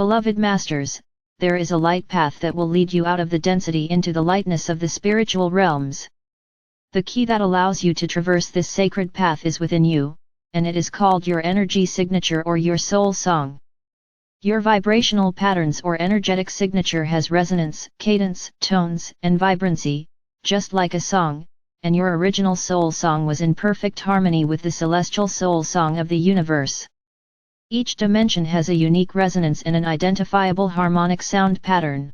Beloved Masters, there is a light path that will lead you out of the density into the lightness of the spiritual realms. The key that allows you to traverse this sacred path is within you, and it is called your energy signature or your soul song. Your vibrational patterns or energetic signature has resonance, cadence, tones, and vibrancy, just like a song, and your original soul song was in perfect harmony with the celestial soul song of the universe. Each dimension has a unique resonance and an identifiable harmonic sound pattern.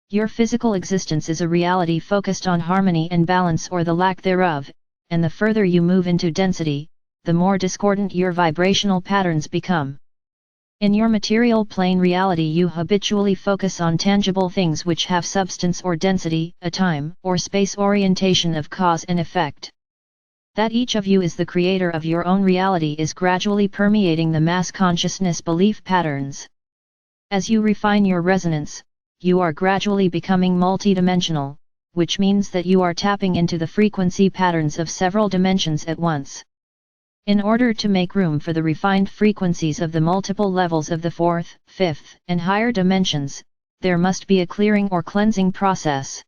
Your physical existence is a reality focused on harmony and balance or the lack thereof, and the further you move into density, the more discordant your vibrational patterns become. In your material plane reality you habitually focus on tangible things which have substance or density, a time or space orientation of cause and effect. That each of you is the creator of your own reality is gradually permeating the mass consciousness belief patterns. As you refine your resonance, you are gradually becoming multidimensional, which means that you are tapping into the frequency patterns of several dimensions at once. In order to make room for the refined frequencies of the multiple levels of the fourth, fifth, and higher dimensions, there must be a clearing or cleansing process.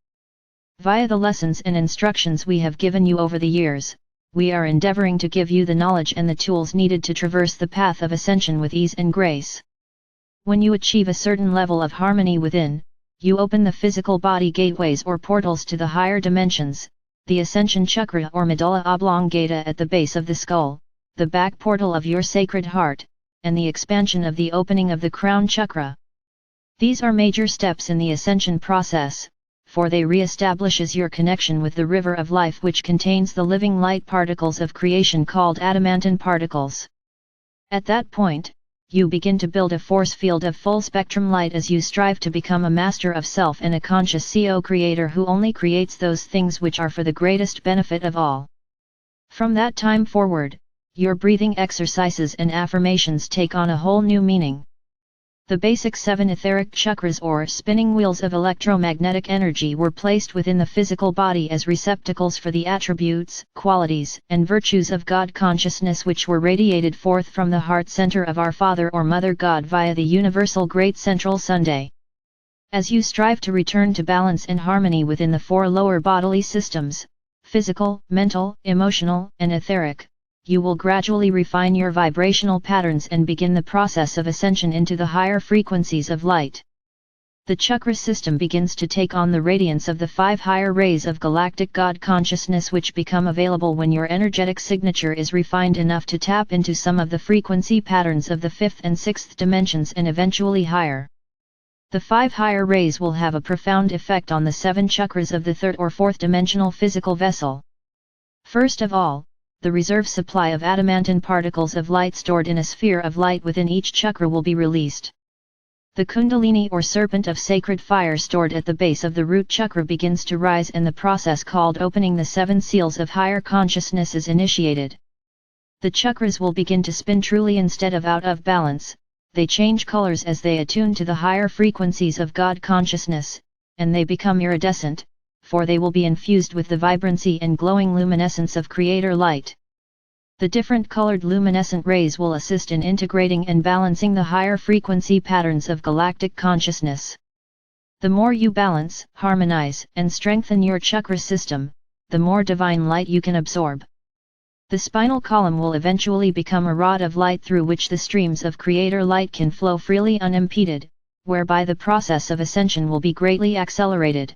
Via the lessons and instructions we have given you over the years, we are endeavoring to give you the knowledge and the tools needed to traverse the path of ascension with ease and grace. When you achieve a certain level of harmony within, you open the physical body gateways or portals to the higher dimensions, the ascension chakra or medulla oblongata at the base of the skull, the back portal of your sacred heart, and the expansion of the opening of the crown chakra. These are major steps in the ascension process, for they re-establishes your connection with the river of life which contains the living light particles of creation called adamantine particles. At that point, you begin to build a force field of full spectrum light as you strive to become a master of self and a conscious co-creator who only creates those things which are for the greatest benefit of all. From that time forward, your breathing exercises and affirmations take on a whole new meaning. The basic 7 etheric chakras or spinning wheels of electromagnetic energy were placed within the physical body as receptacles for the attributes, qualities, and virtues of God consciousness which were radiated forth from the heart center of our Father or Mother God via the universal Great Central Sunday. As you strive to return to balance and harmony within the 4 lower bodily systems, physical, mental, emotional, and etheric, you will gradually refine your vibrational patterns and begin the process of ascension into the higher frequencies of light. The chakra system begins to take on the radiance of the 5 higher rays of galactic God consciousness which become available when your energetic signature is refined enough to tap into some of the frequency patterns of the 5th and 6th dimensions and eventually higher. The 5 higher rays will have a profound effect on the 7 chakras of the 3rd or 4th dimensional physical vessel. First of all, the reserve supply of adamantine particles of light stored in a sphere of light within each chakra will be released. The kundalini or serpent of sacred fire stored at the base of the root chakra begins to rise and the process called opening the 7 seals of higher consciousness is initiated. The chakras will begin to spin truly instead of out of balance, they change colors as they attune to the higher frequencies of God consciousness, and they become iridescent, for they will be infused with the vibrancy and glowing luminescence of Creator light. The different colored luminescent rays will assist in integrating and balancing the higher frequency patterns of galactic consciousness. The more you balance, harmonize, and strengthen your chakra system, the more divine light you can absorb. The spinal column will eventually become a rod of light through which the streams of Creator light can flow freely unimpeded, whereby the process of ascension will be greatly accelerated.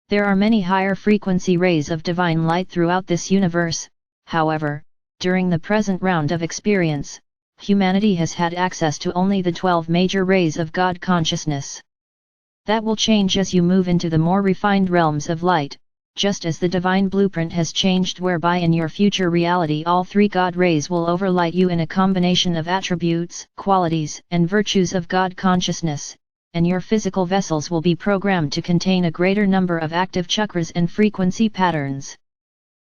There are many higher frequency rays of divine light throughout this universe, however, during the present round of experience, humanity has had access to only the 12 major rays of God consciousness. That will change as you move into the more refined realms of light, just as the divine blueprint has changed whereby in your future reality all 3 God rays will overlight you in a combination of attributes, qualities, and virtues of God consciousness, and your physical vessels will be programmed to contain a greater number of active chakras and frequency patterns.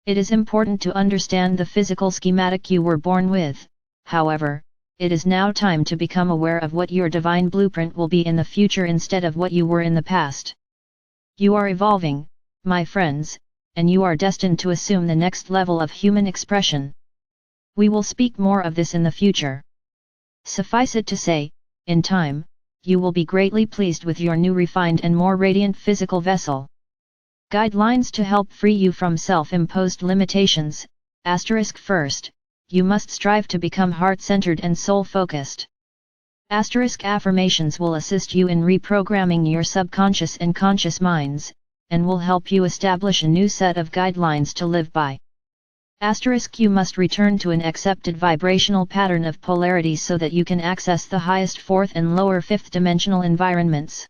It is important to understand the physical schematic you were born with, however, it is now time to become aware of what your divine blueprint will be in the future instead of what you were in the past. You are evolving, my friends, and you are destined to assume the next level of human expression. We will speak more of this in the future. Suffice it to say, in time, you will be greatly pleased with your new refined and more radiant physical vessel. Guidelines to help free you from self-imposed limitations. First, you must strive to become heart-centered and soul-focused. Affirmations will assist you in reprogramming your subconscious and conscious minds, and will help you establish a new set of guidelines to live by. You must return to an accepted vibrational pattern of polarity so that you can access the highest fourth and lower fifth dimensional environments.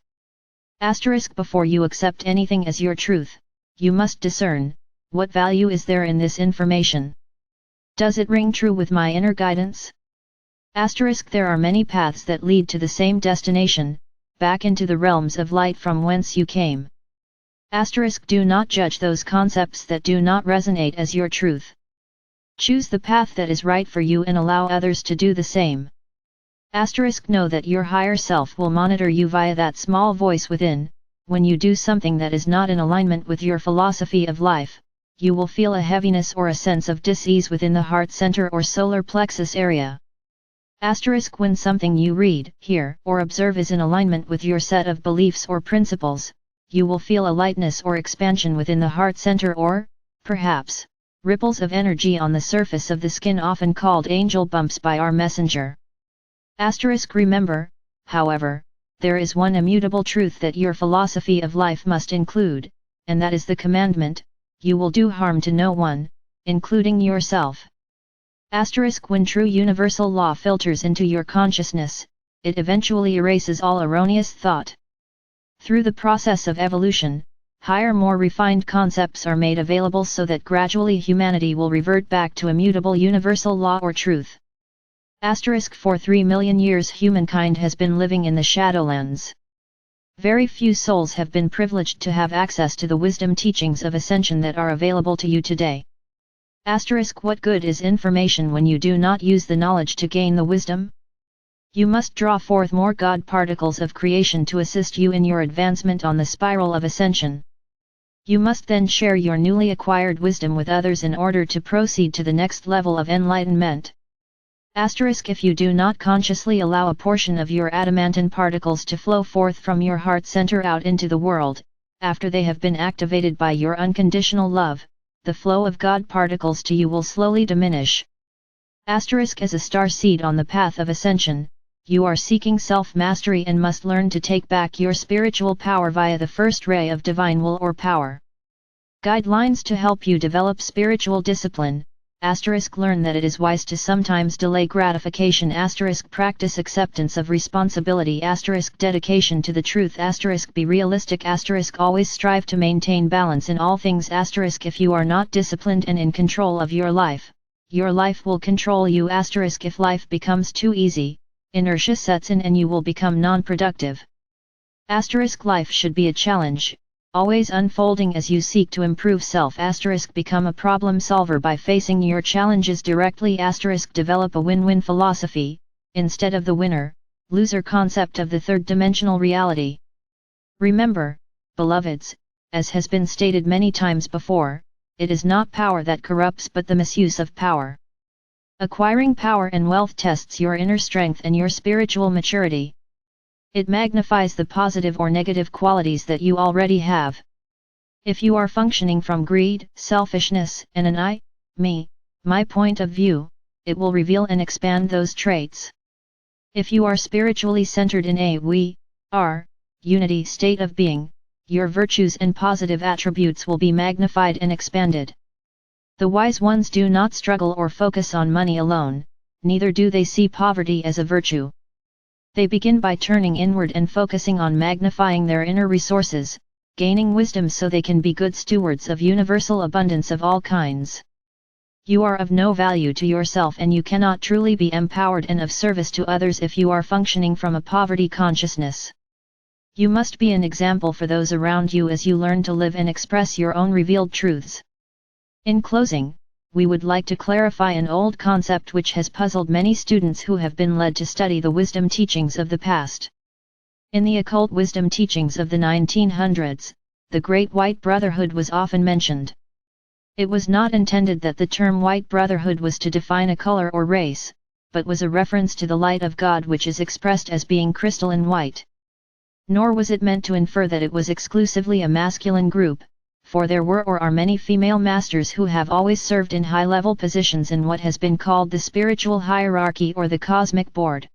Before you accept anything as your truth, you must discern, what value is there in this information? Does it ring true with my inner guidance? There are many paths that lead to the same destination, back into the realms of light from whence you came. Do not judge those concepts that do not resonate as your truth. Choose the path that is right for you and allow others to do the same. Know that your higher self will monitor you via that small voice within. When you do something that is not in alignment with your philosophy of life, you will feel a heaviness or a sense of dis-ease within the heart center or solar plexus area. When something you read, hear, or observe is in alignment with your set of beliefs or principles, you will feel a lightness or expansion within the heart center or, perhaps, ripples of energy on the surface of the skin, often called angel bumps by our messenger. Remember, however, there is one immutable truth that your philosophy of life must include, and that is the commandment, you will do harm to no one, including yourself. When true universal law filters into your consciousness, it eventually erases all erroneous thought. Through the process of evolution, higher, more refined concepts are made available so that gradually humanity will revert back to immutable universal law or truth. For 3 million years humankind has been living in the Shadowlands. Very few souls have been privileged to have access to the wisdom teachings of ascension that are available to you today. What good is information when you do not use the knowledge to gain the wisdom? You must draw forth more God particles of creation to assist you in your advancement on the spiral of ascension. You must then share your newly acquired wisdom with others in order to proceed to the next level of enlightenment. If you do not consciously allow a portion of your adamantine particles to flow forth from your heart center out into the world, after they have been activated by your unconditional love, the flow of God particles to you will slowly diminish. As a star seed on the path of ascension, you are seeking self-mastery and must learn to take back your spiritual power via the first ray of divine will or power. Guidelines to help you develop spiritual discipline. Learn that it is wise to sometimes delay gratification. Practice acceptance of responsibility. Dedication to the truth. Be realistic. Always strive to maintain balance in all things. If you are not disciplined and in control of your life will control you. If life becomes too easy, inertia sets in and you will become non-productive. Life should be a challenge, always unfolding as you seek to improve self. Become a problem solver by facing your challenges directly. Develop a win-win philosophy, instead of the winner-loser concept of the third-dimensional reality. Remember, beloveds, as has been stated many times before, it is not power that corrupts but the misuse of power. Acquiring power and wealth tests your inner strength and your spiritual maturity. It magnifies the positive or negative qualities that you already have. If you are functioning from greed, selfishness, and an I, me, my point of view, it will reveal and expand those traits. If you are spiritually centered in a we, are, unity state of being, your virtues and positive attributes will be magnified and expanded. The wise ones do not struggle or focus on money alone, neither do they see poverty as a virtue. They begin by turning inward and focusing on magnifying their inner resources, gaining wisdom so they can be good stewards of universal abundance of all kinds. You are of no value to yourself and you cannot truly be empowered and of service to others if you are functioning from a poverty consciousness. You must be an example for those around you as you learn to live and express your own revealed truths. In closing, we would like to clarify an old concept which has puzzled many students who have been led to study the wisdom teachings of the past. In the occult wisdom teachings of the 1900s, the Great White Brotherhood was often mentioned. It was not intended that the term White Brotherhood was to define a color or race, but was a reference to the light of God, which is expressed as being crystalline white. Nor was it meant to infer that it was exclusively a masculine group, for there were or are many female masters who have always served in high-level positions in what has been called the spiritual hierarchy or the cosmic board.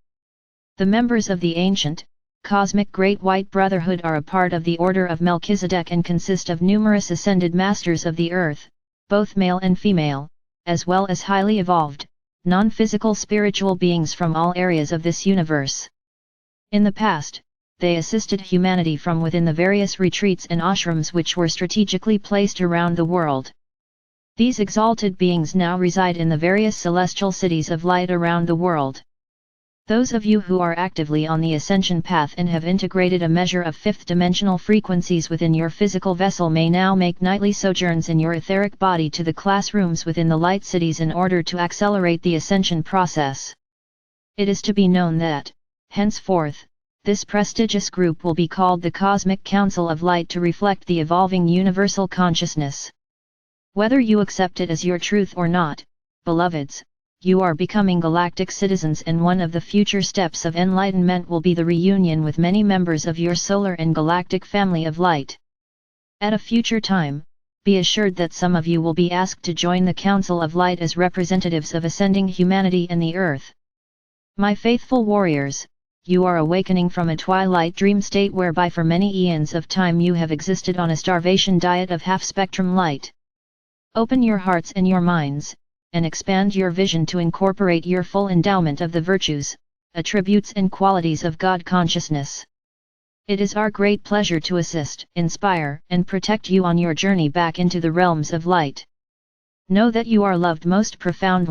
The members of the ancient, cosmic Great White Brotherhood are a part of the Order of Melchizedek and consist of numerous ascended masters of the earth, both male and female, as well as highly evolved, non-physical spiritual beings from all areas of this universe. In the past, they assisted humanity from within the various retreats and ashrams which were strategically placed around the world. These exalted beings now reside in the various celestial cities of light around the world. Those of you who are actively on the ascension path and have integrated a measure of fifth-dimensional frequencies within your physical vessel may now make nightly sojourns in your etheric body to the classrooms within the light cities in order to accelerate the ascension process. It is to be known that, henceforth, this prestigious group will be called the Cosmic Council of Light to reflect the evolving universal consciousness. Whether you accept it as your truth or not, beloveds, you are becoming galactic citizens, and one of the future steps of enlightenment will be the reunion with many members of your solar and galactic family of light. At a future time, be assured that some of you will be asked to join the Council of Light as representatives of ascending humanity and the earth. My faithful warriors, you are awakening from a twilight dream state whereby for many eons of time you have existed on a starvation diet of half-spectrum light. Open your hearts and your minds, and expand your vision to incorporate your full endowment of the virtues, attributes and qualities of God consciousness. It is our great pleasure to assist, inspire, and protect you on your journey back into the realms of light. Know that you are loved most profoundly.